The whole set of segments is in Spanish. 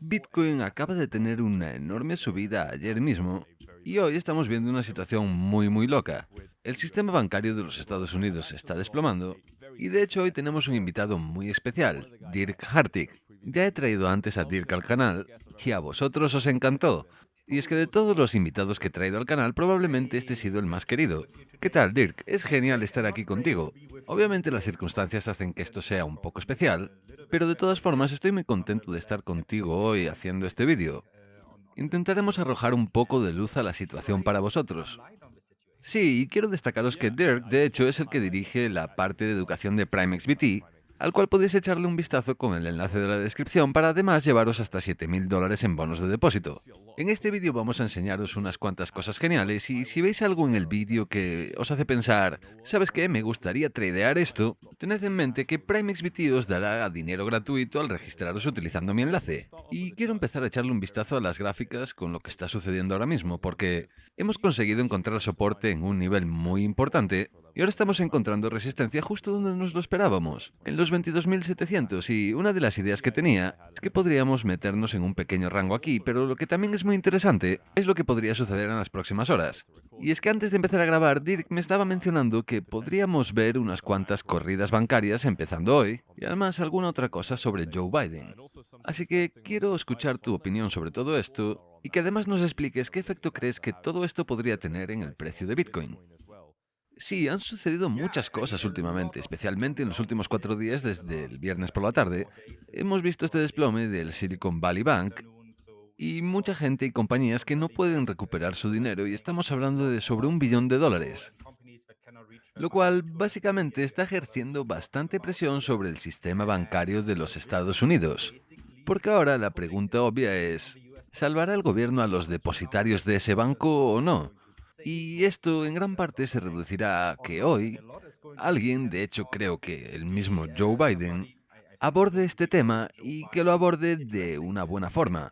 Bitcoin acaba de tener una enorme subida ayer mismo y hoy estamos viendo una situación muy loca. El sistema bancario de los Estados Unidos se está desplomando y de hecho hoy tenemos un invitado muy especial, Dirk Hartig. Ya he traído antes a Dirk al canal y a vosotros os encantó. Y es que de todos los invitados que he traído al canal, probablemente este ha sido el más querido. ¿Qué tal, Dirk? Es genial estar aquí contigo. Obviamente las circunstancias hacen que esto sea un poco especial, pero de todas formas estoy muy contento de estar contigo hoy haciendo este vídeo. Intentaremos arrojar un poco de luz a la situación para vosotros. Sí, y quiero destacaros que Dirk, de hecho, es el que dirige la parte de educación de PrimeXBT, al cual podéis echarle un vistazo con el enlace de la descripción para además llevaros hasta $7.000 en bonos de depósito. En este vídeo vamos a enseñaros unas cuantas cosas geniales y si veis algo en el vídeo que os hace pensar, ¿sabes qué? Me gustaría tradear esto, tened en mente que PrimeXBT os dará dinero gratuito al registraros utilizando mi enlace. Y quiero empezar a echarle un vistazo a las gráficas con lo que está sucediendo ahora mismo, porque hemos conseguido encontrar soporte en un nivel muy importante y ahora estamos encontrando resistencia justo donde nos lo esperábamos, en los 22.700, y una de las ideas que tenía es que podríamos meternos en un pequeño rango aquí, pero lo que también es muy interesante es lo que podría suceder en las próximas horas. Y es que antes de empezar a grabar, Dirk me estaba mencionando que podríamos ver unas cuantas corridas bancarias empezando hoy, y además alguna otra cosa sobre Joe Biden. Así que quiero escuchar tu opinión sobre todo esto y que además nos expliques qué efecto crees que todo esto podría tener en el precio de Bitcoin. Sí, han sucedido muchas cosas últimamente, especialmente en los últimos 4 días desde el viernes por la tarde. Hemos visto este desplome del Silicon Valley Bank y mucha gente y compañías que no pueden recuperar su dinero y estamos hablando de sobre $1 billón, lo cual básicamente está ejerciendo bastante presión sobre el sistema bancario de los Estados Unidos. Porque ahora la pregunta obvia es, ¿salvará el gobierno a los depositarios de ese banco o no? Y esto en gran parte se reducirá a que hoy alguien, de hecho creo que el mismo Joe Biden, aborde este tema y que lo aborde de una buena forma.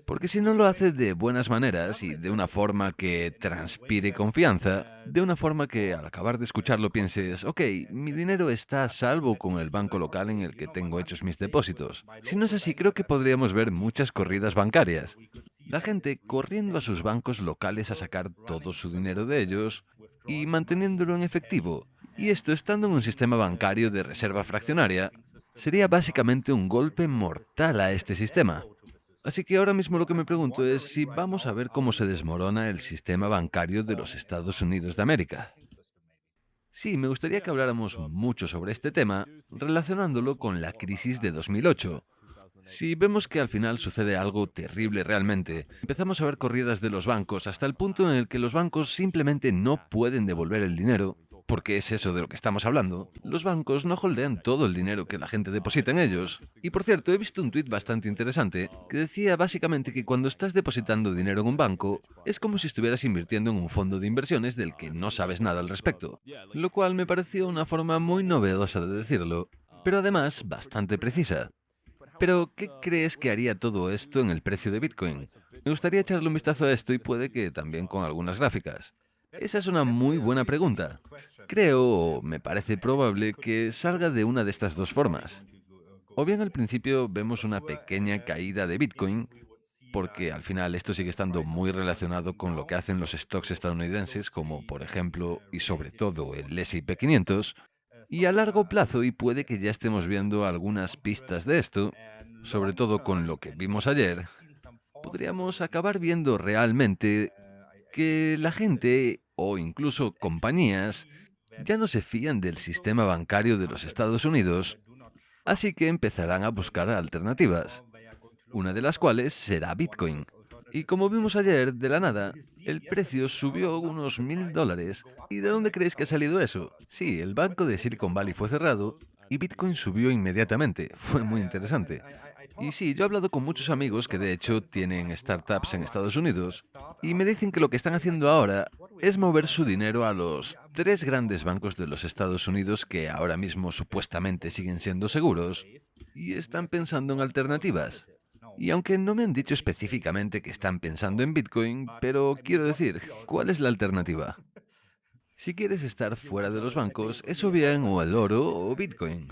Porque si no lo hace de buenas maneras y de una forma que transpire confianza, de una forma que al acabar de escucharlo pienses, ok, mi dinero está a salvo con el banco local en el que tengo hechos mis depósitos. Si no es así, creo que podríamos ver muchas corridas bancarias. La gente corriendo a sus bancos locales a sacar todo su dinero de ellos y manteniéndolo en efectivo. Y esto estando en un sistema bancario de reserva fraccionaria, sería básicamente un golpe mortal a este sistema. Así que ahora mismo lo que me pregunto es si vamos a ver cómo se desmorona el sistema bancario de los Estados Unidos de América. Sí, me gustaría que habláramos mucho sobre este tema, relacionándolo con la crisis de 2008. Si vemos que al final sucede algo terrible realmente, empezamos a ver corridas de los bancos hasta el punto en el que los bancos simplemente no pueden devolver el dinero, porque es eso de lo que estamos hablando. Los bancos no holdean todo el dinero que la gente deposita en ellos. Y por cierto, he visto un tuit bastante interesante que decía básicamente que cuando estás depositando dinero en un banco, es como si estuvieras invirtiendo en un fondo de inversiones del que no sabes nada al respecto. Lo cual me pareció una forma muy novedosa de decirlo, pero además bastante precisa. Pero, ¿qué crees que haría todo esto en el precio de Bitcoin? Me gustaría echarle un vistazo a esto y puede que también con algunas gráficas. Esa es una muy buena pregunta. Creo, o me parece probable, que salga de una de estas dos formas. O bien al principio vemos una pequeña caída de Bitcoin, porque al final esto sigue estando muy relacionado con lo que hacen los stocks estadounidenses, como por ejemplo y sobre todo el S&P 500, y a largo plazo, y puede que ya estemos viendo algunas pistas de esto, sobre todo con lo que vimos ayer, podríamos acabar viendo realmente que la gente, o incluso compañías, ya no se fían del sistema bancario de los Estados Unidos, así que empezarán a buscar alternativas, una de las cuales será Bitcoin. Y como vimos ayer, de la nada, el precio subió unos $1.000. ¿Y de dónde creéis que ha salido eso? Sí, el banco de Silicon Valley fue cerrado y Bitcoin subió inmediatamente. Fue muy interesante. Y sí, yo he hablado con muchos amigos que de hecho tienen startups en Estados Unidos y me dicen que lo que están haciendo ahora es mover su dinero a los tres grandes bancos de los Estados Unidos que ahora mismo supuestamente siguen siendo seguros y están pensando en alternativas. Y aunque no me han dicho específicamente que están pensando en Bitcoin, pero quiero decir, ¿cuál es la alternativa? Si quieres estar fuera de los bancos, es o bien o el oro o Bitcoin.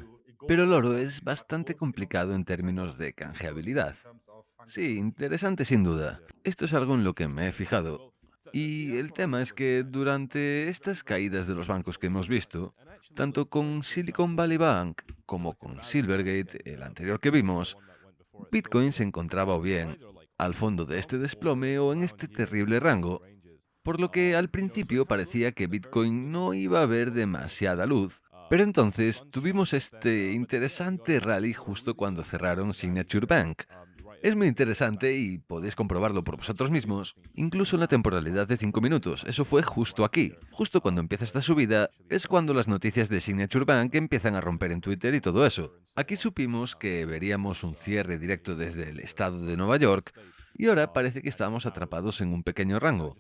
Pero el oro es bastante complicado en términos de canjeabilidad. Sí, interesante sin duda. Esto es algo en lo que me he fijado. Y el tema es que durante estas caídas de los bancos que hemos visto, tanto con Silicon Valley Bank como con Silvergate, el anterior que vimos, Bitcoin se encontraba o bien al fondo de este desplome o en este terrible rango, por lo que al principio parecía que Bitcoin no iba a ver demasiada luz. Pero entonces tuvimos este interesante rally justo cuando cerraron Signature Bank. Es muy interesante y podéis comprobarlo por vosotros mismos, incluso en la temporalidad de 5 minutos. Eso fue justo aquí. Justo cuando empieza esta subida es cuando las noticias de Signature Bank empiezan a romper en Twitter y todo eso. Aquí supimos que veríamos un cierre directo desde el estado de Nueva York y ahora parece que estamos atrapados en un pequeño rango.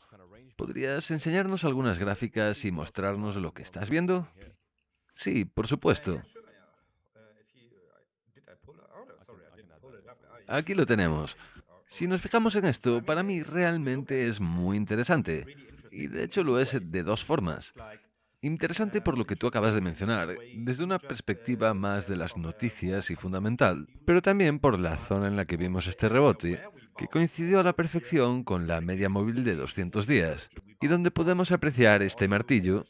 ¿Podrías enseñarnos algunas gráficas y mostrarnos lo que estás viendo? Sí, por supuesto. Aquí lo tenemos. Si nos fijamos en esto, para mí realmente es muy interesante. Y de hecho lo es de dos formas. Interesante por lo que tú acabas de mencionar, desde una perspectiva más de las noticias y fundamental, pero también por la zona en la que vimos este rebote, que coincidió a la perfección con la media móvil de 200 días, y donde podemos apreciar este martillo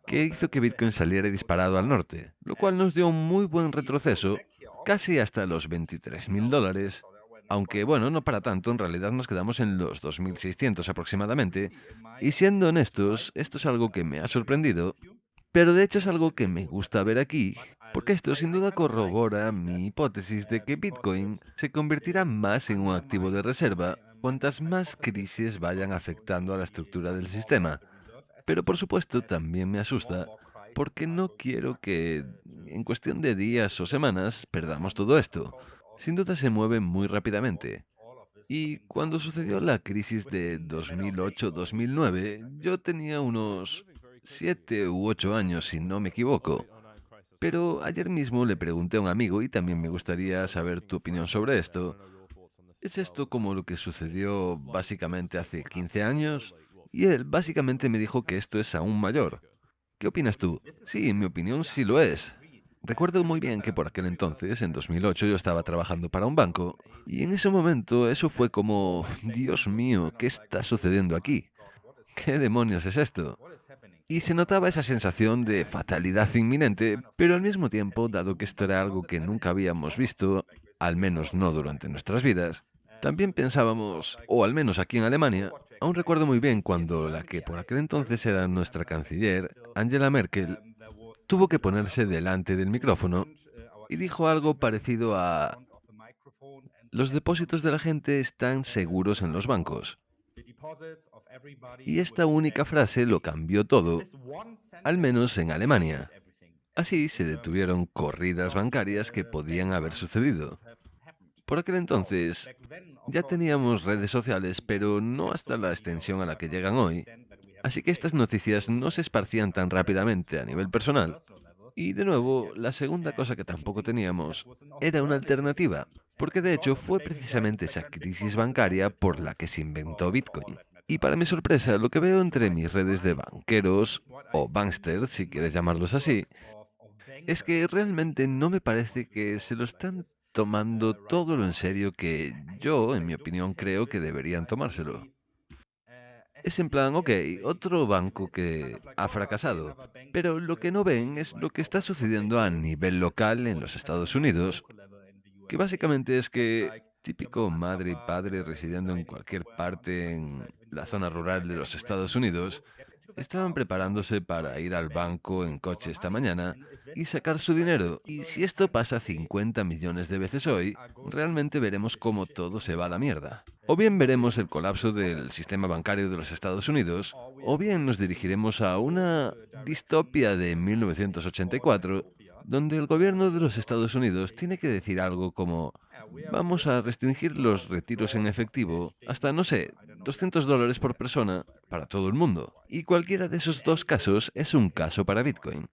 que hizo que Bitcoin saliera disparado al norte, lo cual nos dio un muy buen retroceso, casi hasta los $23.000, aunque bueno, no para tanto, en realidad nos quedamos en los 2.600 aproximadamente, y siendo honestos, esto es algo que me ha sorprendido, pero de hecho es algo que me gusta ver aquí, porque esto sin duda corrobora mi hipótesis de que Bitcoin se convertirá más en un activo de reserva cuantas más crisis vayan afectando a la estructura del sistema. Pero por supuesto también me asusta porque no quiero que en cuestión de días o semanas perdamos todo esto. Sin duda se mueve muy rápidamente. Y cuando sucedió la crisis de 2008-2009, yo tenía unos 7 u 8 años, si no me equivoco. Pero ayer mismo le pregunté a un amigo y también me gustaría saber tu opinión sobre esto. ¿Es esto como lo que sucedió básicamente hace 15 años? Y él básicamente me dijo que esto es aún mayor. ¿Qué opinas tú? Sí, en mi opinión sí lo es. Recuerdo muy bien que por aquel entonces, en 2008, yo estaba trabajando para un banco, y en ese momento eso fue como, Dios mío, ¿qué está sucediendo aquí? ¿Qué demonios es esto? Y se notaba esa sensación de fatalidad inminente, pero al mismo tiempo, dado que esto era algo que nunca habíamos visto, al menos no durante nuestras vidas, también pensábamos, o al menos aquí en Alemania, aún recuerdo muy bien cuando la que por aquel entonces era nuestra canciller, Angela Merkel, tuvo que ponerse delante del micrófono y dijo algo parecido a: los depósitos de la gente están seguros en los bancos. Y esta única frase lo cambió todo, al menos en Alemania. Así se detuvieron corridas bancarias que podían haber sucedido. Por aquel entonces ya teníamos redes sociales, pero no hasta la extensión a la que llegan hoy, así que estas noticias no se esparcían tan rápidamente a nivel personal. Y de nuevo, la segunda cosa que tampoco teníamos era una alternativa, porque de hecho fue precisamente esa crisis bancaria por la que se inventó Bitcoin. Y para mi sorpresa, lo que veo entre mis redes de banqueros, o banksters, si quieres llamarlos así, es que realmente no me parece que se lo están tomando todo lo en serio que yo, en mi opinión, creo que deberían tomárselo. Es en plan, ok, otro banco que ha fracasado, pero lo que no ven es lo que está sucediendo a nivel local en los Estados Unidos, que básicamente es que típico madre y padre residiendo en cualquier parte en la zona rural de los Estados Unidos, estaban preparándose para ir al banco en coche esta mañana y sacar su dinero. Y si esto pasa 50 millones de veces hoy, realmente veremos cómo todo se va a la mierda. O bien veremos el colapso del sistema bancario de los Estados Unidos, o bien nos dirigiremos a una distopia de 1984, donde el gobierno de los Estados Unidos tiene que decir algo como: vamos a restringir los retiros en efectivo hasta, no sé, $200 por persona para todo el mundo. Y cualquiera de esos dos casos es un caso para Bitcoin.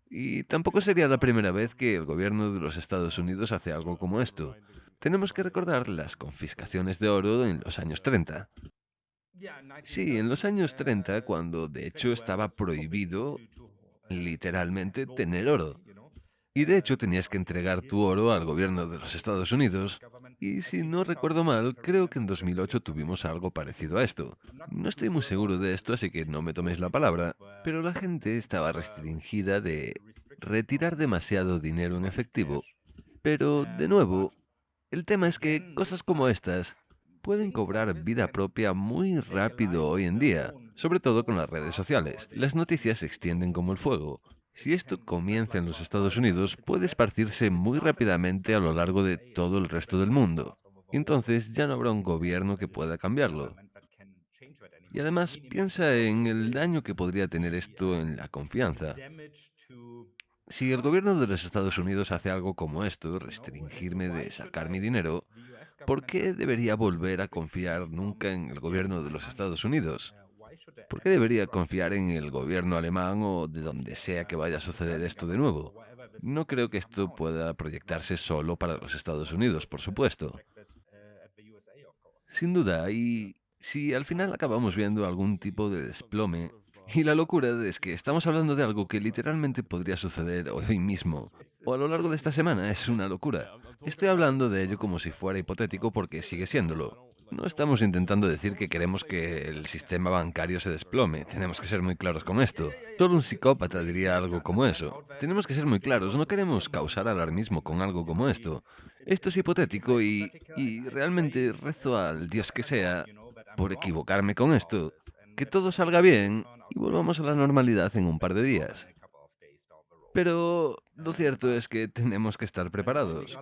Y tampoco sería la primera vez que el gobierno de los Estados Unidos hace algo como esto. Tenemos que recordar las confiscaciones de oro en los años 30. Sí, en los años 30, cuando de hecho estaba prohibido literalmente tener oro. Y de hecho tenías que entregar tu oro al gobierno de los Estados Unidos. Y si no recuerdo mal, creo que en 2008 tuvimos algo parecido a esto. No estoy muy seguro de esto, así que no me toméis la palabra, pero la gente estaba restringida de retirar demasiado dinero en efectivo. Pero, de nuevo, el tema es que cosas como estas pueden cobrar vida propia muy rápido hoy en día, sobre todo con las redes sociales. Las noticias se extienden como el fuego. Si esto comienza en los Estados Unidos, puede esparcirse muy rápidamente a lo largo de todo el resto del mundo. Y entonces ya no habrá un gobierno que pueda cambiarlo. Y además piensa en el daño que podría tener esto en la confianza. Si el gobierno de los Estados Unidos hace algo como esto, restringirme de sacar mi dinero, ¿por qué debería volver a confiar nunca en el gobierno de los Estados Unidos? ¿Por qué debería confiar en el gobierno alemán o de donde sea que vaya a suceder esto de nuevo? No creo que esto pueda proyectarse solo para los Estados Unidos, por supuesto. Sin duda, y si al final acabamos viendo algún tipo de desplome, y la locura es que estamos hablando de algo que literalmente podría suceder hoy mismo, o a lo largo de esta semana, es una locura. Estoy hablando de ello como si fuera hipotético porque sigue siéndolo. No estamos intentando decir que queremos que el sistema bancario se desplome, tenemos que ser muy claros con esto. Solo un psicópata diría algo como eso. Tenemos que ser muy claros, no queremos causar alarmismo con algo como esto. Esto es hipotético y realmente rezo al Dios que sea por equivocarme con esto, que todo salga bien y volvamos a la normalidad en un par de días. Pero lo cierto es que tenemos que estar preparados.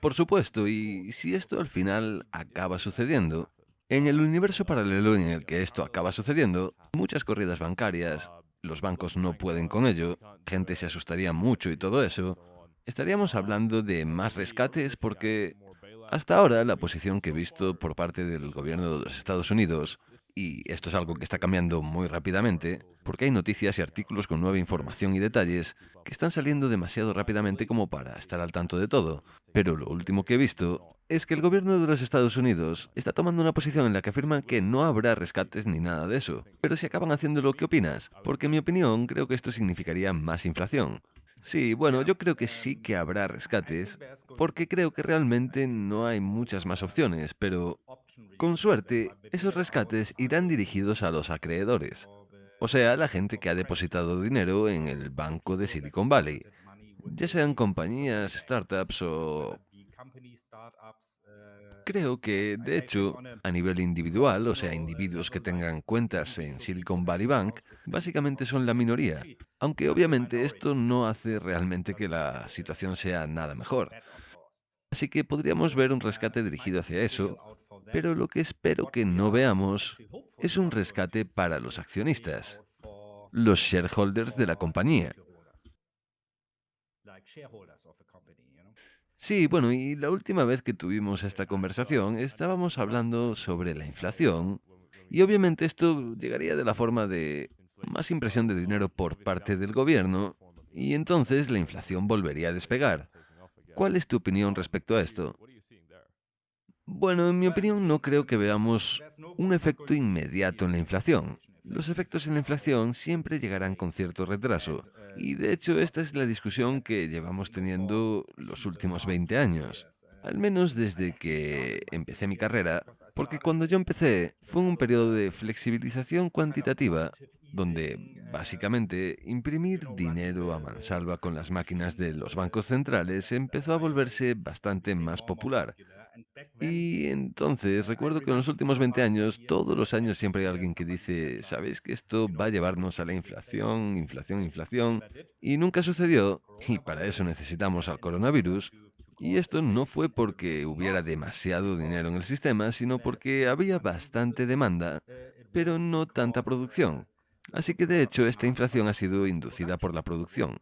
Por supuesto, y si esto al final acaba sucediendo, en el universo paralelo en el que esto acaba sucediendo, muchas corridas bancarias, los bancos no pueden con ello, gente se asustaría mucho y todo eso, estaríamos hablando de más rescates porque hasta ahora la posición que he visto por parte del gobierno de los Estados Unidos, y esto es algo que está cambiando muy rápidamente, porque hay noticias y artículos con nueva información y detalles que están saliendo demasiado rápidamente como para estar al tanto de todo. Pero lo último que he visto es que el gobierno de los Estados Unidos está tomando una posición en la que afirman que no habrá rescates ni nada de eso. Pero si acaban haciéndolo, ¿qué opinas? Porque en mi opinión creo que esto significaría más inflación. Sí, bueno, yo creo que sí que habrá rescates, porque creo que realmente no hay muchas más opciones, pero con suerte, esos rescates irán dirigidos a los acreedores, o sea, la gente que ha depositado dinero en el banco de Silicon Valley, ya sean compañías, startups o... Creo que, de hecho, a nivel individual, o sea, individuos que tengan cuentas en Silicon Valley Bank, básicamente son la minoría, aunque obviamente esto no hace realmente que la situación sea nada mejor. Así que podríamos ver un rescate dirigido hacia eso, pero lo que espero que no veamos es un rescate para los accionistas, los shareholders de la compañía. Sí, bueno, y la última vez que tuvimos esta conversación estábamos hablando sobre la inflación y obviamente esto llegaría de la forma de más impresión de dinero por parte del gobierno y entonces la inflación volvería a despegar. ¿Cuál es tu opinión respecto a esto? Bueno, en mi opinión no creo que veamos un efecto inmediato en la inflación. Los efectos en la inflación siempre llegarán con cierto retraso. Y de hecho esta es la discusión que llevamos teniendo los últimos 20 años. Al menos desde que empecé mi carrera, porque cuando yo empecé fue un periodo de flexibilización cuantitativa, donde básicamente imprimir dinero a mansalva con las máquinas de los bancos centrales empezó a volverse bastante más popular. Y entonces recuerdo que en los últimos 20 años, todos los años siempre hay alguien que dice, ¿sabéis que esto va a llevarnos a la inflación, inflación, inflación? Y nunca sucedió, y para eso necesitamos al coronavirus. Y esto no fue porque hubiera demasiado dinero en el sistema, sino porque había bastante demanda, pero no tanta producción. Así que de hecho esta inflación ha sido inducida por la producción.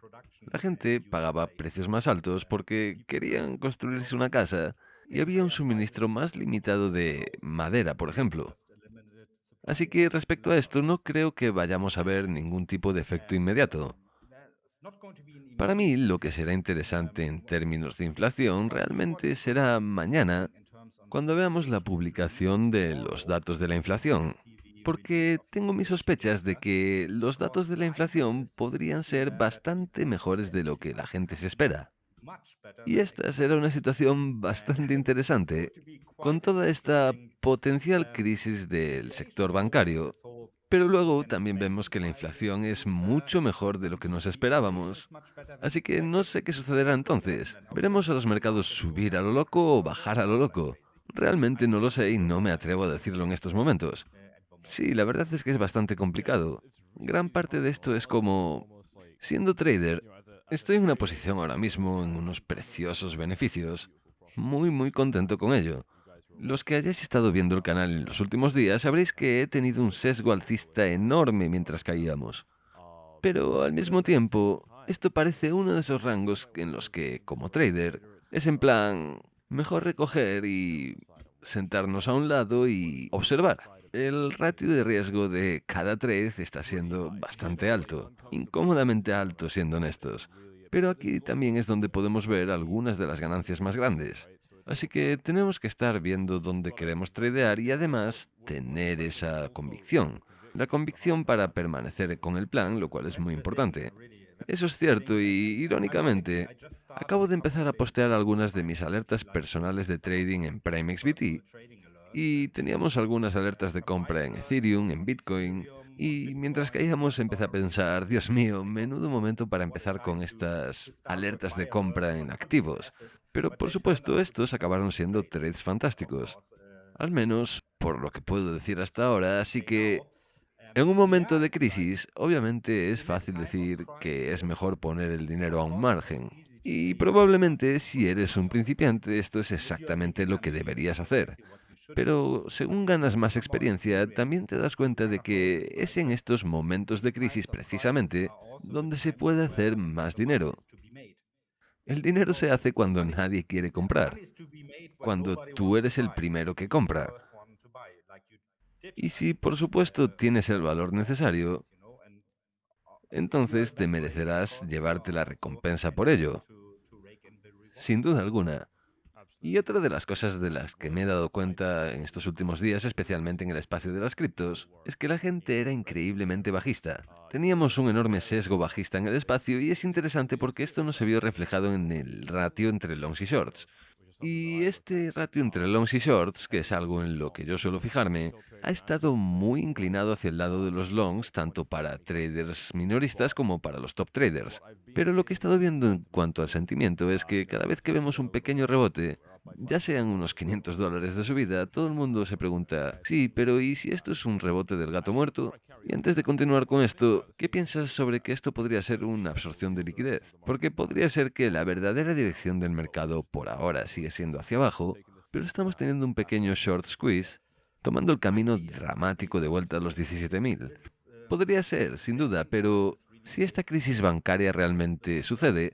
La gente pagaba precios más altos porque querían construirse una casa y había un suministro más limitado de madera, por ejemplo. Así que respecto a esto, no creo que vayamos a ver ningún tipo de efecto inmediato. Para mí, lo que será interesante en términos de inflación realmente será mañana, cuando veamos la publicación de los datos de la inflación. porque tengo mis sospechas de que los datos de la inflación podrían ser bastante mejores de lo que la gente se espera. Y esta será una situación bastante interesante, con toda esta potencial crisis del sector bancario. Pero luego también vemos que la inflación es mucho mejor de lo que nos esperábamos. Así que no sé qué sucederá entonces. ¿Veremos a los mercados subir a lo loco o bajar a lo loco? Realmente no lo sé y no me atrevo a decirlo en estos momentos. Sí, la verdad es que es bastante complicado. Gran parte de esto es como, siendo trader, estoy en una posición ahora mismo en unos preciosos beneficios. Muy contento con ello. Los que hayáis estado viendo el canal en los últimos días sabréis que he tenido un sesgo alcista enorme mientras caíamos. Pero al mismo tiempo, esto parece uno de esos rangos en los que, como trader, es en plan, mejor recoger y sentarnos a un lado y observar. El ratio de riesgo de cada trade está siendo bastante alto, incómodamente alto siendo honestos. Pero aquí también es donde podemos ver algunas de las ganancias más grandes. Así que tenemos que estar viendo dónde queremos tradear y además tener esa convicción. La convicción para permanecer con el plan, lo cual es muy importante. Eso es cierto y, irónicamente, acabo de empezar a postear algunas de mis alertas personales de trading en PrimeXBT y teníamos algunas alertas de compra en Ethereum, en Bitcoin, y mientras caíamos empecé a pensar, Dios mío, menudo momento para empezar con estas alertas de compra en activos. Pero por supuesto estos acabaron siendo trades fantásticos. Al menos por lo que puedo decir hasta ahora, así que en un momento de crisis, obviamente es fácil decir que es mejor poner el dinero a un margen. Y probablemente si eres un principiante esto es exactamente lo que deberías hacer. Pero según ganas más experiencia, también te das cuenta de que es en estos momentos de crisis precisamente donde se puede hacer más dinero. El dinero se hace cuando nadie quiere comprar, cuando tú eres el primero que compra. Y si por supuesto tienes el valor necesario, entonces te merecerás llevarte la recompensa por ello, sin duda alguna. Y otra de las cosas de las que me he dado cuenta en estos últimos días, especialmente en el espacio de las criptos, es que la gente era increíblemente bajista. Teníamos un enorme sesgo bajista en el espacio y es interesante porque esto no se vio reflejado en el ratio entre longs y shorts. Y este ratio entre longs y shorts, que es algo en lo que yo suelo fijarme, ha estado muy inclinado hacia el lado de los longs, tanto para traders minoristas como para los top traders. Pero lo que he estado viendo en cuanto al sentimiento es que cada vez que vemos un pequeño rebote, ya sean unos $500 de subida, todo el mundo se pregunta, sí, pero ¿y si esto es un rebote del gato muerto? Y antes de continuar con esto, ¿qué piensas sobre que esto podría ser una absorción de liquidez? Porque podría ser que la verdadera dirección del mercado por ahora sigue siendo hacia abajo, pero estamos teniendo un pequeño short squeeze, tomando el camino dramático de vuelta a los 17.000. Podría ser, sin duda, pero si esta crisis bancaria realmente sucede,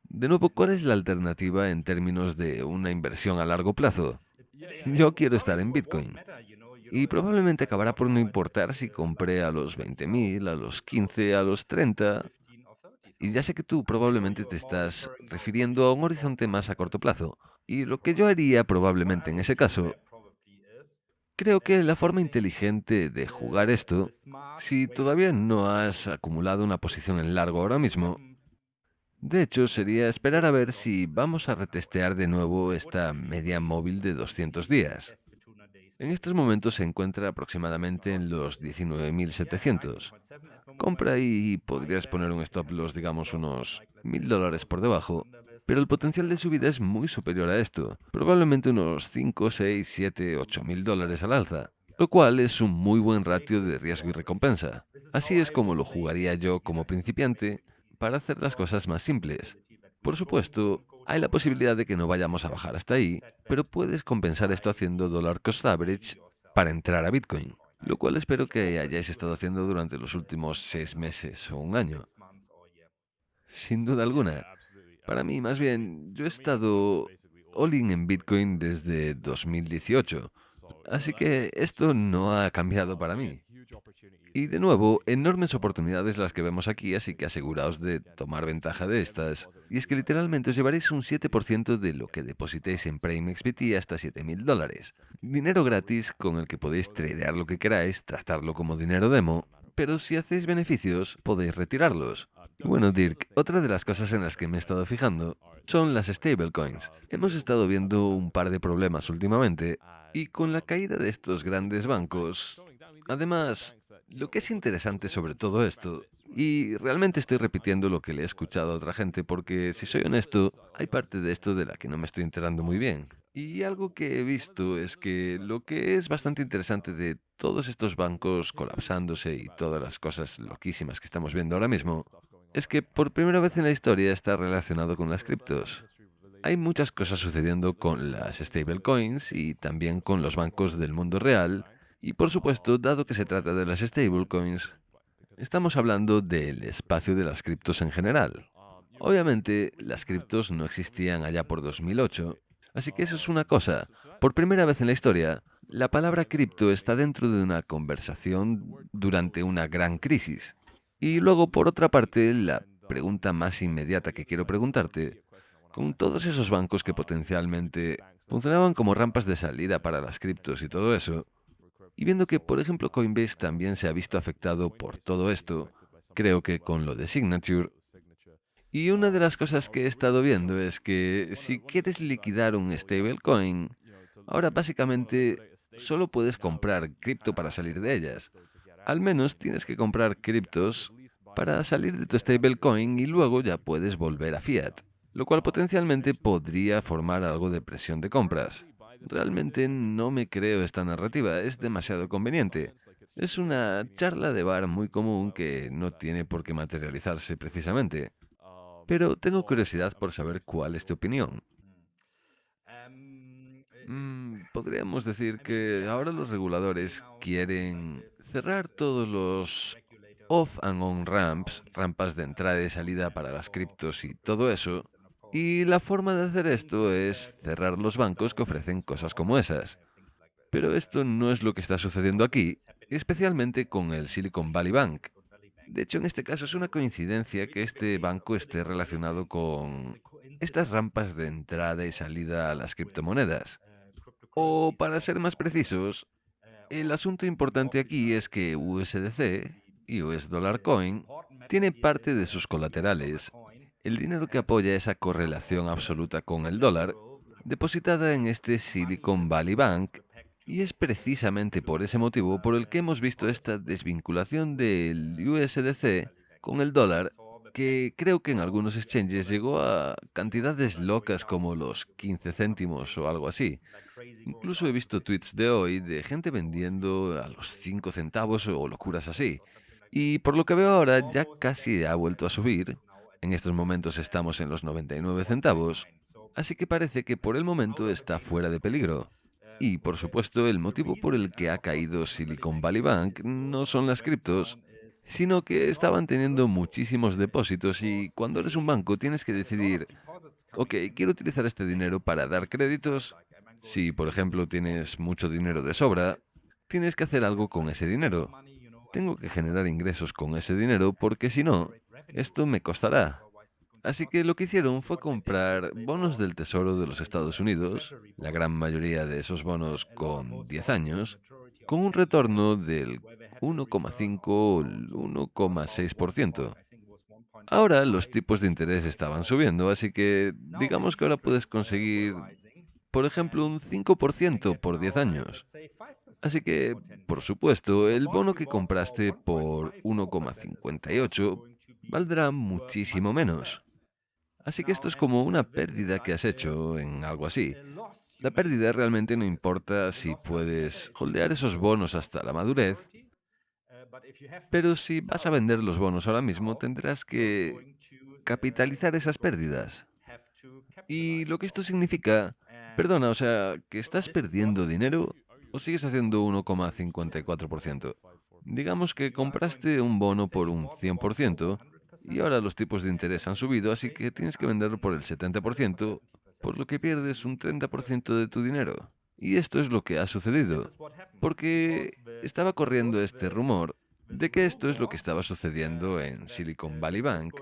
de nuevo, ¿cuál es la alternativa en términos de una inversión a largo plazo? Yo quiero estar en Bitcoin. Y probablemente acabará por no importar si compré a los 20.000, a los 15, a los 30. Y ya sé que tú probablemente te estás refiriendo a un horizonte más a corto plazo. Y lo que yo haría probablemente en ese caso, creo que la forma inteligente de jugar esto, si todavía no has acumulado una posición en largo ahora mismo, de hecho sería esperar a ver si vamos a retestear de nuevo esta media móvil de 200 días. En estos momentos se encuentra aproximadamente en los 19.700. Compra y podrías poner un stop loss, digamos, unos $1.000 por debajo, pero el potencial de subida es muy superior a esto, probablemente unos 5, 6, 7, $8.000 al alza, lo cual es un muy buen ratio de riesgo y recompensa. Así es como lo jugaría yo como principiante para hacer las cosas más simples. Por supuesto, hay la posibilidad de que no vayamos a bajar hasta ahí, pero puedes compensar esto haciendo dollar cost average para entrar a Bitcoin, lo cual espero que hayáis estado haciendo durante los últimos 6 meses o un año. Sin duda alguna. Para mí, más bien, yo he estado all in en Bitcoin desde 2018, así que esto no ha cambiado para mí. Y de nuevo, enormes oportunidades las que vemos aquí, así que aseguraos de tomar ventaja de estas. Y es que literalmente os llevaréis un 7% de lo que depositéis en Prime XBT hasta $7.000. Dinero gratis con el que podéis tradear lo que queráis, tratarlo como dinero demo, pero si hacéis beneficios, podéis retirarlos. Y bueno, Dirk, otra de las cosas en las que me he estado fijando son las stablecoins. Hemos estado viendo un par de problemas últimamente, y con la caída de estos grandes bancos, además, lo que es interesante sobre todo esto, y realmente estoy repitiendo lo que le he escuchado a otra gente porque, si soy honesto, hay parte de esto de la que no me estoy enterando muy bien. Y algo que he visto es que lo que es bastante interesante de todos estos bancos colapsándose y todas las cosas loquísimas que estamos viendo ahora mismo, es que por primera vez en la historia está relacionado con las criptos. Hay muchas cosas sucediendo con las stablecoins y también con los bancos del mundo real, y por supuesto, dado que se trata de las stablecoins, estamos hablando del espacio de las criptos en general. Obviamente, las criptos no existían allá por 2008, así que eso es una cosa. Por primera vez en la historia, la palabra cripto está dentro de una conversación durante una gran crisis. Y luego, por otra parte, la pregunta más inmediata que quiero preguntarte, con todos esos bancos que potencialmente funcionaban como rampas de salida para las criptos y todo eso, y viendo que, por ejemplo, Coinbase también se ha visto afectado por todo esto, creo que con lo de Signature, y una de las cosas que he estado viendo es que si quieres liquidar un stablecoin, ahora básicamente solo puedes comprar cripto para salir de ellas. Al menos tienes que comprar criptos para salir de tu stablecoin y luego ya puedes volver a fiat, lo cual potencialmente podría formar algo de presión de compras. Realmente no me creo esta narrativa, es demasiado conveniente. Es una charla de bar muy común que no tiene por qué materializarse precisamente. Pero tengo curiosidad por saber cuál es tu opinión. Podríamos decir que ahora los reguladores quieren cerrar todos los off and on ramps, rampas de entrada y salida para las criptos y todo eso. Y la forma de hacer esto es cerrar los bancos que ofrecen cosas como esas. Pero esto no es lo que está sucediendo aquí, especialmente con el Silicon Valley Bank. De hecho, en este caso es una coincidencia que este banco esté relacionado con estas rampas de entrada y salida a las criptomonedas. O para ser más precisos, el asunto importante aquí es que USDC, US Dollar Coin, tiene parte de sus colaterales, el dinero que apoya esa correlación absoluta con el dólar, depositada en este Silicon Valley Bank, y es precisamente por ese motivo por el que hemos visto esta desvinculación del USDC con el dólar, que creo que en algunos exchanges llegó a cantidades locas como los 15 céntimos o algo así. Incluso he visto tweets de hoy de gente vendiendo a los 5 centavos o locuras así. Y por lo que veo ahora ya casi ha vuelto a subir. En estos momentos estamos en los 99 centavos. Así que parece que por el momento está fuera de peligro. Y por supuesto el motivo por el que ha caído Silicon Valley Bank no son las criptos, sino que estaban teniendo muchísimos depósitos y cuando eres un banco tienes que decidir, ok, quiero utilizar este dinero para dar créditos. Si, por ejemplo, tienes mucho dinero de sobra, tienes que hacer algo con ese dinero. Tengo que generar ingresos con ese dinero porque si no, esto me costará. Así que lo que hicieron fue comprar bonos del Tesoro de los Estados Unidos, la gran mayoría de esos bonos con 10 años, con un retorno del 1,5 o el 1,6%. Ahora los tipos de interés estaban subiendo, así que digamos que ahora puedes conseguir, por ejemplo, un 5% por 10 años. Así que, por supuesto, el bono que compraste por 1,58 valdrá muchísimo menos. Así que esto es como una pérdida que has hecho en algo así. La pérdida realmente no importa si puedes holdear esos bonos hasta la madurez, pero si vas a vender los bonos ahora mismo tendrás que capitalizar esas pérdidas. Y lo que esto significa, perdona, o sea, que estás perdiendo dinero o sigues haciendo 1,54%. Digamos que compraste un bono por un 100% y ahora los tipos de interés han subido, así que tienes que venderlo por el 70%, por lo que pierdes un 30% de tu dinero. Y esto es lo que ha sucedido. Porque estaba corriendo este rumor de que esto es lo que estaba sucediendo en Silicon Valley Bank.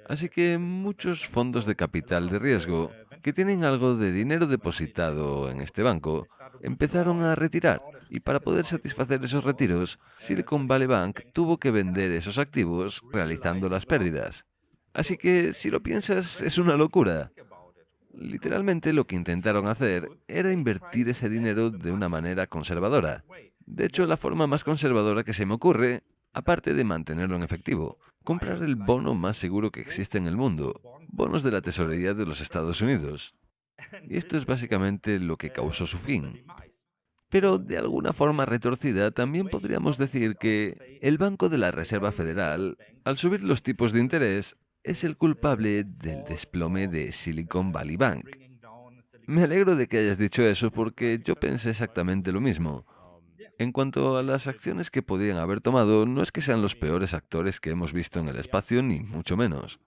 Así que muchos fondos de capital de riesgo que tienen algo de dinero depositado en este banco empezaron a retirar. Y para poder satisfacer esos retiros, Silicon Valley Bank tuvo que vender esos activos realizando las pérdidas. Así que, si lo piensas, es una locura. Literalmente lo que intentaron hacer era invertir ese dinero de una manera conservadora. De hecho, la forma más conservadora que se me ocurre, aparte de mantenerlo en efectivo, comprar el bono más seguro que existe en el mundo, bonos de la tesorería de los Estados Unidos. Y esto es básicamente lo que causó su fin. Pero de alguna forma retorcida también podríamos decir que el Banco de la Reserva Federal, al subir los tipos de interés, es el culpable del desplome de Silicon Valley Bank. Me alegro de que hayas dicho eso porque yo pensé exactamente lo mismo. En cuanto a las acciones que podían haber tomado, no es que sean los peores actores que hemos visto en el espacio, ni mucho menos.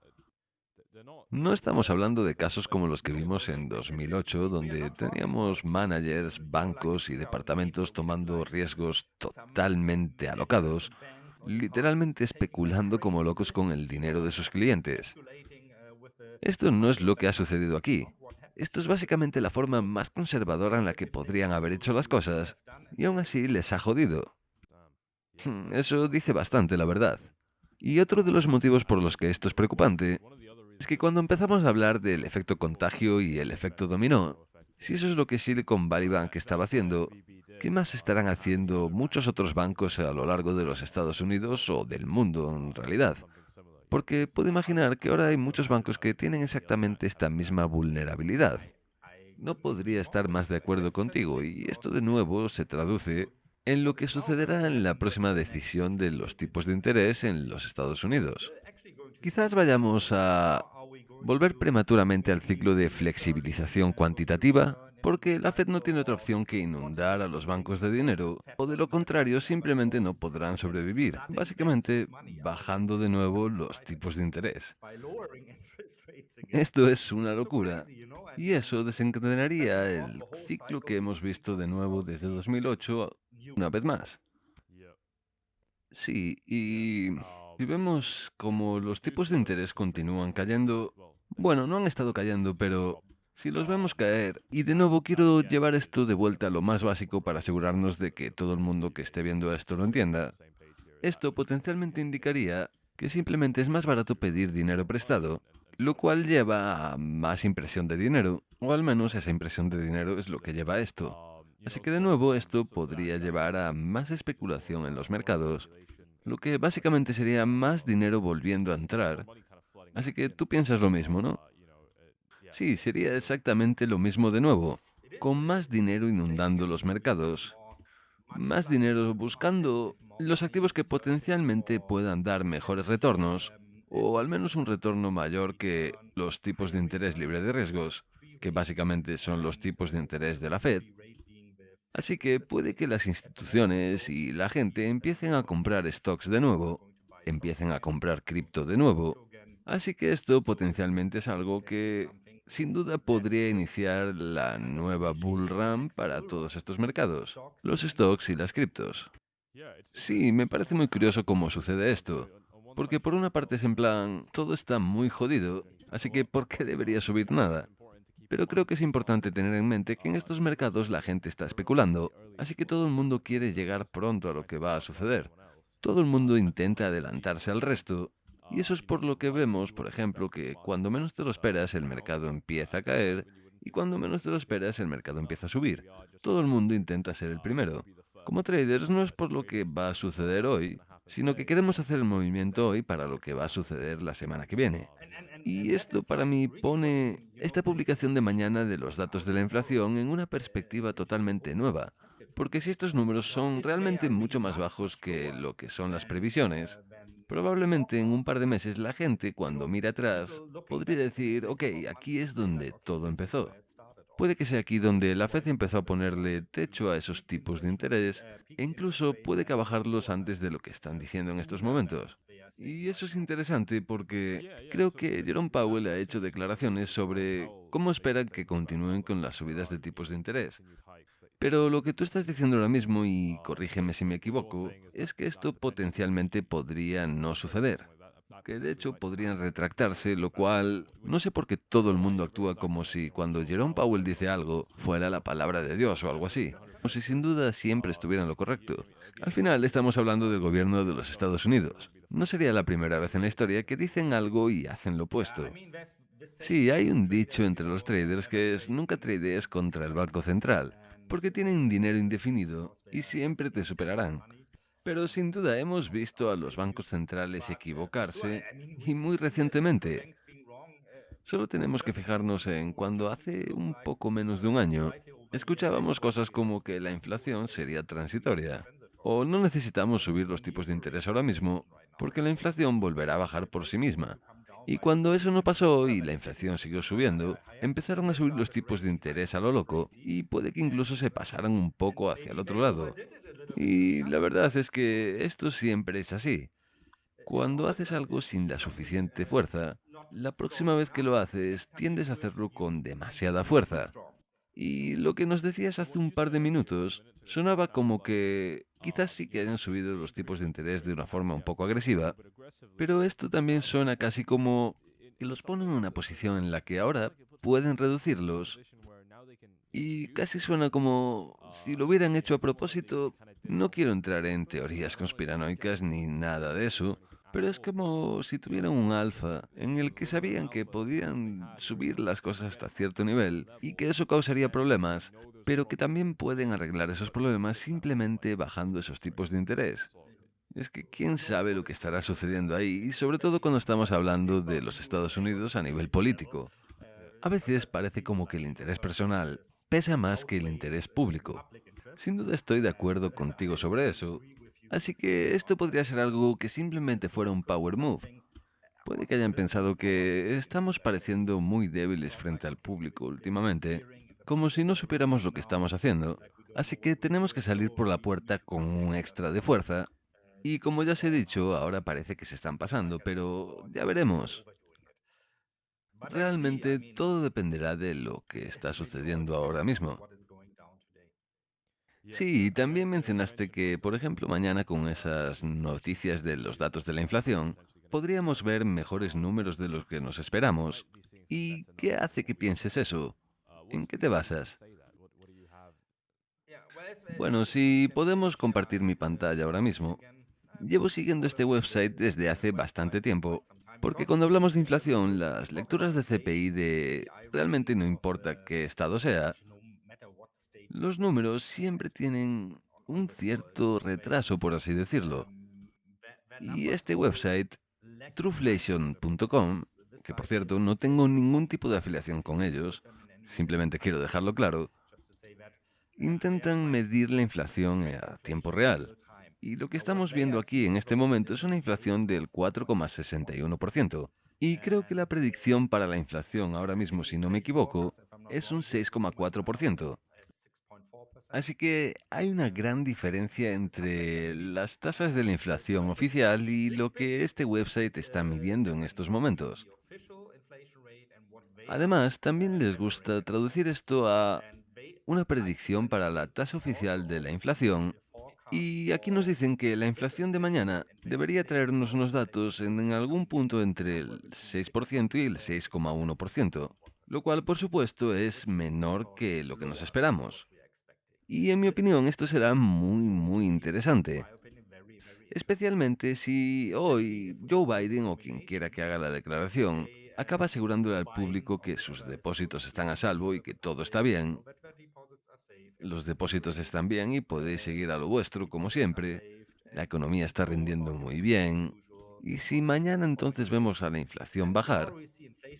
No estamos hablando de casos como los que vimos en 2008, donde teníamos managers, bancos y departamentos tomando riesgos totalmente alocados, literalmente especulando como locos con el dinero de sus clientes. Esto no es lo que ha sucedido aquí. Esto es básicamente la forma más conservadora en la que podrían haber hecho las cosas, y aún así les ha jodido. Eso dice bastante, la verdad. Y otro de los motivos por los que esto es preocupante es que cuando empezamos a hablar del efecto contagio y el efecto dominó, si eso es lo que Silicon Valley Bank estaba haciendo, ¿qué más estarán haciendo muchos otros bancos a lo largo de los Estados Unidos o del mundo en realidad? Porque puedo imaginar que ahora hay muchos bancos que tienen exactamente esta misma vulnerabilidad. No podría estar más de acuerdo contigo y esto de nuevo se traduce en lo que sucederá en la próxima decisión de los tipos de interés en los Estados Unidos. Quizás vayamos a volver prematuramente al ciclo de flexibilización cuantitativa, porque la Fed no tiene otra opción que inundar a los bancos de dinero, o de lo contrario simplemente no podrán sobrevivir, básicamente bajando de nuevo los tipos de interés. Esto es una locura, y eso desencadenaría el ciclo que hemos visto de nuevo desde 2008 una vez más. Sí, y si vemos como los tipos de interés continúan cayendo, bueno, no han estado cayendo, pero si los vemos caer, y de nuevo quiero llevar esto de vuelta a lo más básico para asegurarnos de que todo el mundo que esté viendo esto lo entienda, esto potencialmente indicaría que simplemente es más barato pedir dinero prestado, lo cual lleva a más impresión de dinero, o al menos esa impresión de dinero es lo que lleva a esto. Así que de nuevo esto podría llevar a más especulación en los mercados, lo que básicamente sería más dinero volviendo a entrar. Así que tú piensas lo mismo, ¿no? Sí, sería exactamente lo mismo de nuevo, con más dinero inundando los mercados, más dinero buscando los activos que potencialmente puedan dar mejores retornos, o al menos un retorno mayor que los tipos de interés libre de riesgos, que básicamente son los tipos de interés de la Fed. Así que puede que las instituciones y la gente empiecen a comprar stocks de nuevo, empiecen a comprar cripto de nuevo. Así que esto potencialmente es algo que sin duda podría iniciar la nueva bull run para todos estos mercados, los stocks y las criptos. Sí, me parece muy curioso cómo sucede esto, porque por una parte es en plan, todo está muy jodido, así que ¿por qué debería subir nada? Pero creo que es importante tener en mente que en estos mercados la gente está especulando, así que todo el mundo quiere llegar pronto a lo que va a suceder. Todo el mundo intenta adelantarse al resto, y eso es por lo que vemos, por ejemplo, que cuando menos te lo esperas el mercado empieza a caer, y cuando menos te lo esperas el mercado empieza a subir. Todo el mundo intenta ser el primero. Como traders no es por lo que va a suceder hoy, sino que queremos hacer el movimiento hoy para lo que va a suceder la semana que viene. Y esto para mí pone esta publicación de mañana de los datos de la inflación en una perspectiva totalmente nueva, porque si estos números son realmente mucho más bajos que lo que son las previsiones, probablemente en un par de meses la gente cuando mire atrás podría decir, ok, aquí es donde todo empezó. Puede que sea aquí donde la Fed empezó a ponerle techo a esos tipos de interés e incluso puede que a bajarlos antes de lo que están diciendo en estos momentos. Y eso es interesante porque creo que Jerome Powell ha hecho declaraciones sobre cómo esperan que continúen con las subidas de tipos de interés. Pero lo que tú estás diciendo ahora mismo, y corrígeme si me equivoco, es que esto potencialmente podría no suceder. Que de hecho podrían retractarse, lo cual no sé por qué todo el mundo actúa como si cuando Jerome Powell dice algo fuera la palabra de Dios o algo así, como si sin duda siempre estuviera en lo correcto. Al final estamos hablando del gobierno de los Estados Unidos. No sería la primera vez en la historia que dicen algo y hacen lo opuesto. Sí, hay un dicho entre los traders que es nunca tradees contra el Banco Central, porque tienen dinero indefinido y siempre te superarán. Pero sin duda hemos visto a los bancos centrales equivocarse y muy recientemente. Solo tenemos que fijarnos en cuando hace un poco menos de un año escuchábamos cosas como que la inflación sería transitoria o no necesitamos subir los tipos de interés ahora mismo porque la inflación volverá a bajar por sí misma. Y cuando eso no pasó y la inflación siguió subiendo, empezaron a subir los tipos de interés a lo loco y puede que incluso se pasaran un poco hacia el otro lado. Y la verdad es que esto siempre es así. Cuando haces algo sin la suficiente fuerza, la próxima vez que lo haces tiendes a hacerlo con demasiada fuerza. Y lo que nos decías hace un par de minutos sonaba como que quizás sí que hayan subido los tipos de interés de una forma un poco agresiva, pero esto también suena casi como que los ponen en una posición en la que ahora pueden reducirlos y casi suena como si lo hubieran hecho a propósito. No quiero entrar en teorías conspiranoicas ni nada de eso, pero es como si tuvieran un alfa en el que sabían que podían subir las cosas hasta cierto nivel y que eso causaría problemas, pero que también pueden arreglar esos problemas simplemente bajando esos tipos de interés. Es que quién sabe lo que estará sucediendo ahí, y sobre todo cuando estamos hablando de los Estados Unidos a nivel político. A veces parece como que el interés personal pesa más que el interés público. Sin duda estoy de acuerdo contigo sobre eso. Así que esto podría ser algo que simplemente fuera un power move. Puede que hayan pensado que estamos pareciendo muy débiles frente al público últimamente, como si no supiéramos lo que estamos haciendo. Así que tenemos que salir por la puerta con un extra de fuerza. Y como ya os he dicho, ahora parece que se están pasando, pero ya veremos. Realmente todo dependerá de lo que está sucediendo ahora mismo. Sí, y también mencionaste que, por ejemplo, mañana con esas noticias de los datos de la inflación, podríamos ver mejores números de los que nos esperamos. ¿Y qué hace que pienses eso? ¿En qué te basas? Bueno, si podemos compartir mi pantalla ahora mismo, llevo siguiendo este website desde hace bastante tiempo, porque cuando hablamos de inflación, las lecturas de CPI de realmente no importa qué estado sea, los números siempre tienen un cierto retraso, por así decirlo. Y este website, trueflation.com, que por cierto no tengo ningún tipo de afiliación con ellos, simplemente quiero dejarlo claro, intentan medir la inflación a tiempo real. Y lo que estamos viendo aquí en este momento es una inflación del 4,61%. Y creo que la predicción para la inflación ahora mismo, si no me equivoco, es un 6,4%. Así que hay una gran diferencia entre las tasas de la inflación oficial y lo que este website está midiendo en estos momentos. Además, también les gusta traducir esto a una predicción para la tasa oficial de la inflación. Y aquí nos dicen que la inflación de mañana debería traernos unos datos en algún punto entre el 6% y el 6,1%, lo cual por supuesto es menor que lo que nos esperamos. Y en mi opinión esto será muy muy interesante, especialmente si hoy Joe Biden o quien quiera que haga la declaración acaba asegurándole al público que sus depósitos están a salvo y que todo está bien. Los depósitos están bien y podéis seguir a lo vuestro como siempre. La economía está rindiendo muy bien. Y si mañana entonces vemos a la inflación bajar,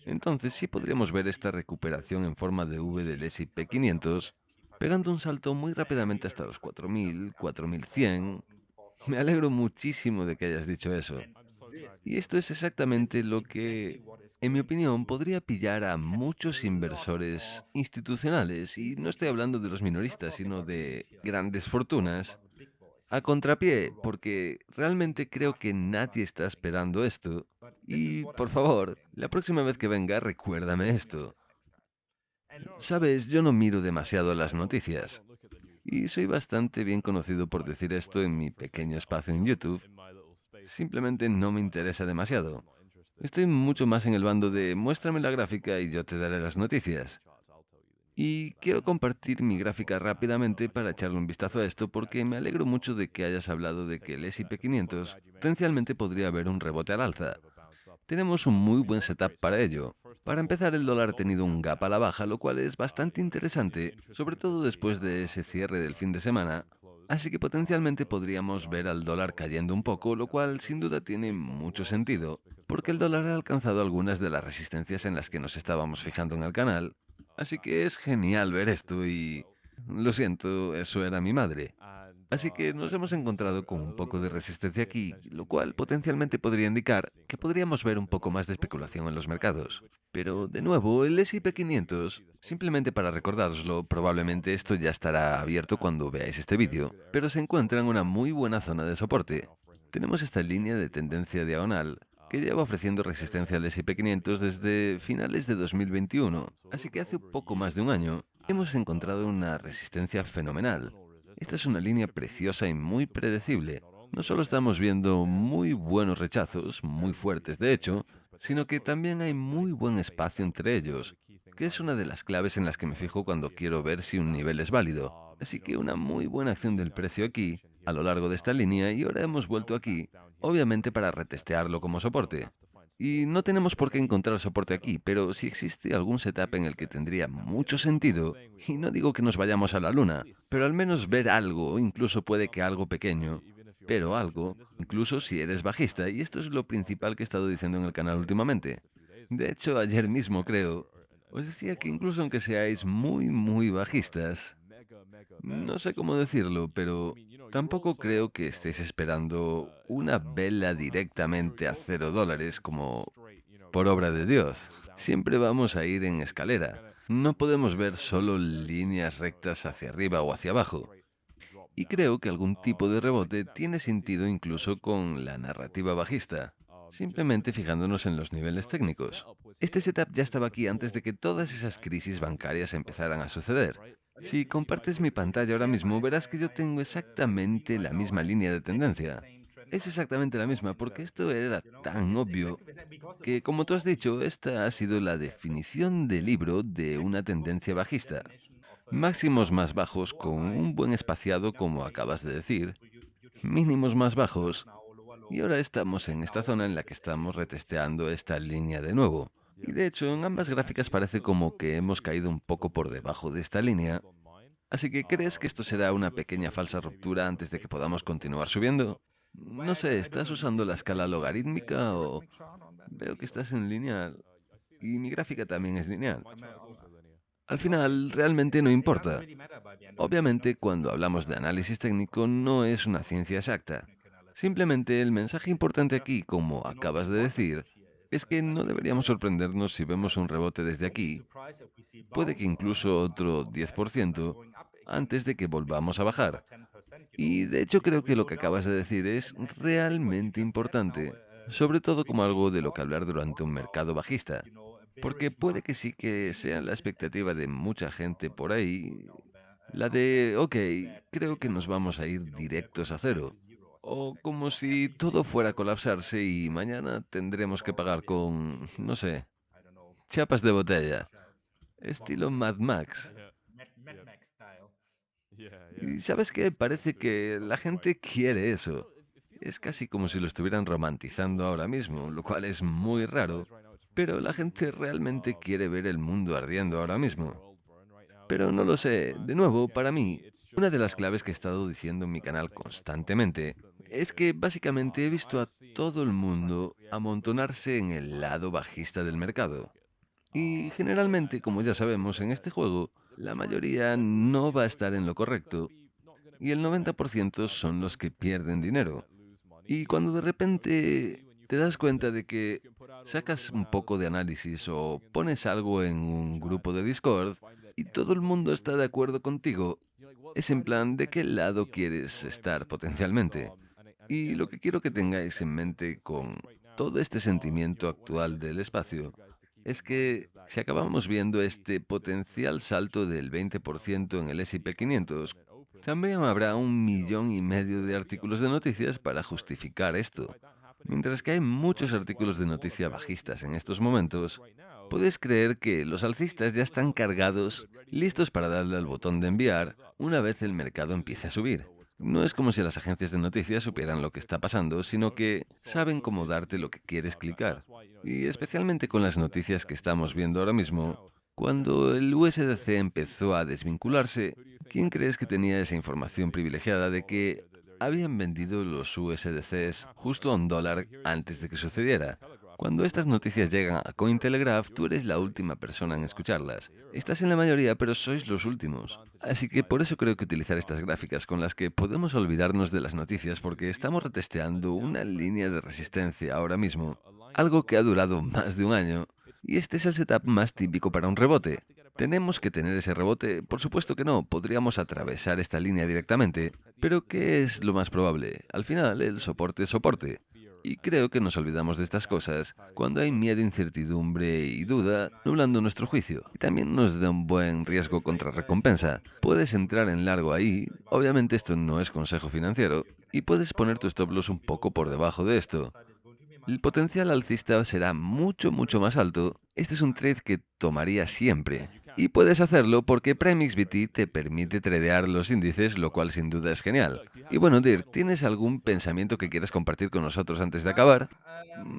entonces sí podríamos ver esta recuperación en forma de V del S&P 500, pegando un salto muy rápidamente hasta los 4.000, 4.100. Me alegro muchísimo de que hayas dicho eso. Y esto es exactamente lo que, en mi opinión, podría pillar a muchos inversores institucionales, y no estoy hablando de los minoristas, sino de grandes fortunas, a contrapié, porque realmente creo que nadie está esperando esto. Y, por favor, la próxima vez que venga, recuérdame esto. Sabes, yo no miro demasiado las noticias. Y soy bastante bien conocido por decir esto en mi pequeño espacio en YouTube. Simplemente no me interesa demasiado. Estoy mucho más en el bando de muéstrame la gráfica y yo te daré las noticias. Y quiero compartir mi gráfica rápidamente para echarle un vistazo a esto porque me alegro mucho de que hayas hablado de que el S&P 500 potencialmente podría haber un rebote al alza. Tenemos un muy buen setup para ello. Para empezar, el dólar ha tenido un gap a la baja, lo cual es bastante interesante, sobre todo después de ese cierre del fin de semana. Así que potencialmente podríamos ver al dólar cayendo un poco, lo cual sin duda tiene mucho sentido, porque el dólar ha alcanzado algunas de las resistencias en las que nos estábamos fijando en el canal. Así que es genial ver esto y... Lo siento, eso era mi madre. Así que nos hemos encontrado con un poco de resistencia aquí, lo cual potencialmente podría indicar que podríamos ver un poco más de especulación en los mercados. Pero, de nuevo, el S&P 500, simplemente para recordároslo, probablemente esto ya estará abierto cuando veáis este vídeo, pero se encuentra en una muy buena zona de soporte. Tenemos esta línea de tendencia diagonal que lleva ofreciendo resistencia al S&P 500 desde finales de 2021, así que hace poco más de un año hemos encontrado una resistencia fenomenal. Esta es una línea preciosa y muy predecible. No solo estamos viendo muy buenos rechazos, muy fuertes de hecho, sino que también hay muy buen espacio entre ellos, que es una de las claves en las que me fijo cuando quiero ver si un nivel es válido. Así que una muy buena acción del precio aquí, a lo largo de esta línea, y ahora hemos vuelto aquí, obviamente para retestearlo como soporte. Y no tenemos por qué encontrar soporte aquí, pero si existe algún setup en el que tendría mucho sentido, y no digo que nos vayamos a la luna, pero al menos ver algo, incluso puede que algo pequeño, pero algo, incluso si eres bajista, y esto es lo principal que he estado diciendo en el canal últimamente. De hecho, ayer mismo creo, os decía que incluso aunque seáis muy bajistas, no sé cómo decirlo, pero tampoco creo que estéis esperando una vela directamente a $0 como por obra de Dios. Siempre vamos a ir en escalera. No podemos ver solo líneas rectas hacia arriba o hacia abajo. Y creo que algún tipo de rebote tiene sentido incluso con la narrativa bajista, simplemente fijándonos en los niveles técnicos. Este setup ya estaba aquí antes de que todas esas crisis bancarias empezaran a suceder. Si compartes mi pantalla ahora mismo, verás que yo tengo exactamente la misma línea de tendencia. Es exactamente la misma, porque esto era tan obvio que, como tú has dicho, esta ha sido la definición de libro de una tendencia bajista. Máximos más bajos con un buen espaciado, como acabas de decir, mínimos más bajos, y ahora estamos en esta zona en la que estamos retesteando esta línea de nuevo. Y de hecho, en ambas gráficas parece como que hemos caído un poco por debajo de esta línea. Así que, ¿crees que esto será una pequeña falsa ruptura antes de que podamos continuar subiendo? No sé, ¿estás usando la escala logarítmica o veo que estás en lineal? Y mi gráfica también es lineal. Al final, realmente no importa. Obviamente, cuando hablamos de análisis técnico, no es una ciencia exacta. Simplemente el mensaje importante aquí, como acabas de decir, es que no deberíamos sorprendernos si vemos un rebote desde aquí, puede que incluso otro 10%, antes de que volvamos a bajar. Y de hecho creo que lo que acabas de decir es realmente importante, sobre todo como algo de lo que hablar durante un mercado bajista. Porque puede que sí que sea la expectativa de mucha gente por ahí, la de, ok, creo que nos vamos a ir directos a cero. O como si todo fuera a colapsarse y mañana tendremos que pagar con, no sé, chapas de botella, estilo Mad Max. Y sabes qué, parece que la gente quiere eso. Es casi como si lo estuvieran romantizando ahora mismo, lo cual es muy raro, pero la gente realmente quiere ver el mundo ardiendo ahora mismo. Pero no lo sé, de nuevo, para mí, una de las claves que he estado diciendo en mi canal constantemente es que básicamente he visto a todo el mundo amontonarse en el lado bajista del mercado. Y generalmente, como ya sabemos, en este juego, la mayoría no va a estar en lo correcto y el 90% son los que pierden dinero. Y cuando de repente te das cuenta de que sacas un poco de análisis o pones algo en un grupo de Discord y todo el mundo está de acuerdo contigo, es en plan de qué lado quieres estar potencialmente. Y lo que quiero que tengáis en mente con todo este sentimiento actual del espacio es que si acabamos viendo este potencial salto del 20% en el S&P 500, También habrá 1,5 millones de artículos de noticias para justificar esto. Mientras que hay muchos artículos de noticia bajistas en estos momentos, puedes creer que los alcistas ya están cargados, listos para darle al botón de enviar una vez el mercado empiece a subir. No es como si las agencias de noticias supieran lo que está pasando, sino que saben cómo darte lo que quieres clicar. Y especialmente con las noticias que estamos viendo ahora mismo, cuando el USDC empezó a desvincularse, ¿quién crees que tenía esa información privilegiada de que habían vendido los USDCs justo a $1 antes de que sucediera? Cuando estas noticias llegan a Cointelegraph, tú eres la última persona en escucharlas. Estás en la mayoría, pero sois los últimos. Así que por eso creo que utilizar estas gráficas con las que podemos olvidarnos de las noticias porque estamos retesteando una línea de resistencia ahora mismo, algo que ha durado más de un año, y este es el setup más típico para un rebote. ¿Tenemos que tener ese rebote? Por supuesto que no, podríamos atravesar esta línea directamente. Pero ¿qué es lo más probable? Al final, el soporte es soporte. Y creo que nos olvidamos de estas cosas cuando hay miedo, incertidumbre y duda nublando nuestro juicio. Y también nos da un buen riesgo contra recompensa. Puedes entrar en largo ahí, obviamente esto no es consejo financiero, y puedes poner tu stop loss un poco por debajo de esto. El potencial alcista será mucho, mucho más alto. Este es un trade que tomaría siempre. Y puedes hacerlo porque PrimeXBT te permite tradear los índices, lo cual sin duda es genial. Y bueno, Dirk, ¿tienes algún pensamiento que quieras compartir con nosotros antes de acabar?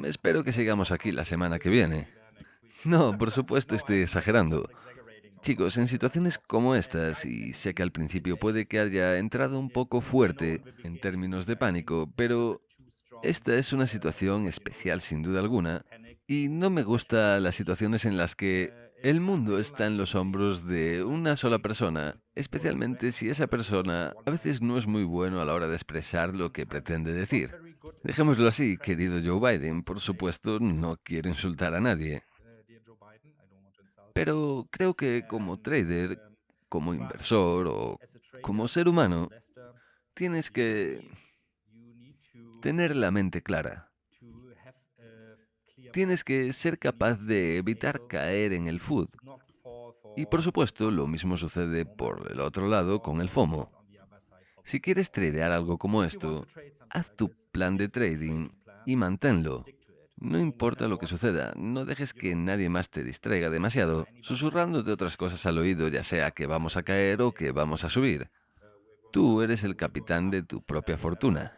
Espero que sigamos aquí la semana que viene. No, por supuesto estoy exagerando. Chicos, en situaciones como estas, y sé que al principio puede que haya entrado un poco fuerte en términos de pánico, pero esta es una situación especial sin duda alguna, y no me gustan las situaciones en las que el mundo está en los hombros de una sola persona, especialmente si esa persona a veces no es muy bueno a la hora de expresar lo que pretende decir. Dejémoslo así, querido Joe Biden, por supuesto, no quiero insultar a nadie, pero creo que como trader, como inversor o como ser humano, tienes que tener la mente clara. Tienes que ser capaz de evitar caer en el food. Y por supuesto, lo mismo sucede por el otro lado con el FOMO. Si quieres tradear algo como esto, haz tu plan de trading y manténlo. No importa lo que suceda, no dejes que nadie más te distraiga demasiado, susurrándote otras cosas al oído, ya sea que vamos a caer o que vamos a subir. Tú eres el capitán de tu propia fortuna.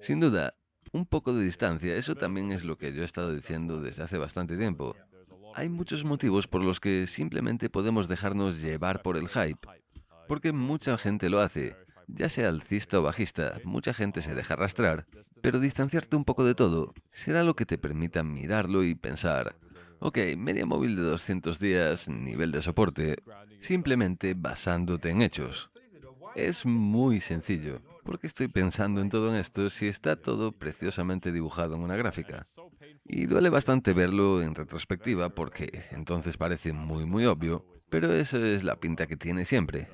Sin duda, un poco de distancia, eso también es lo que yo he estado diciendo desde hace bastante tiempo. Hay muchos motivos por los que simplemente podemos dejarnos llevar por el hype, porque mucha gente lo hace, ya sea alcista o bajista, mucha gente se deja arrastrar, pero distanciarte un poco de todo será lo que te permita mirarlo y pensar, ok, media móvil de 200 días, nivel de soporte, simplemente basándote en hechos. Es muy sencillo, porque estoy pensando en todo en esto si está todo preciosamente dibujado en una gráfica. Y duele bastante verlo en retrospectiva porque entonces parece muy muy obvio, pero esa es la pinta que tiene siempre.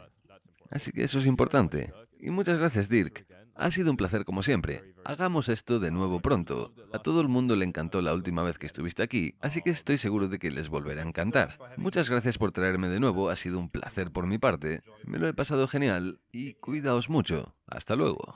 Así que eso es importante. Y muchas gracias, Dirk. Ha sido un placer como siempre. Hagamos esto de nuevo pronto. A todo el mundo le encantó la última vez que estuviste aquí, así que estoy seguro de que les volverá a encantar. Muchas gracias por traerme de nuevo, ha sido un placer por mi parte. Me lo he pasado genial y cuidaos mucho. Hasta luego.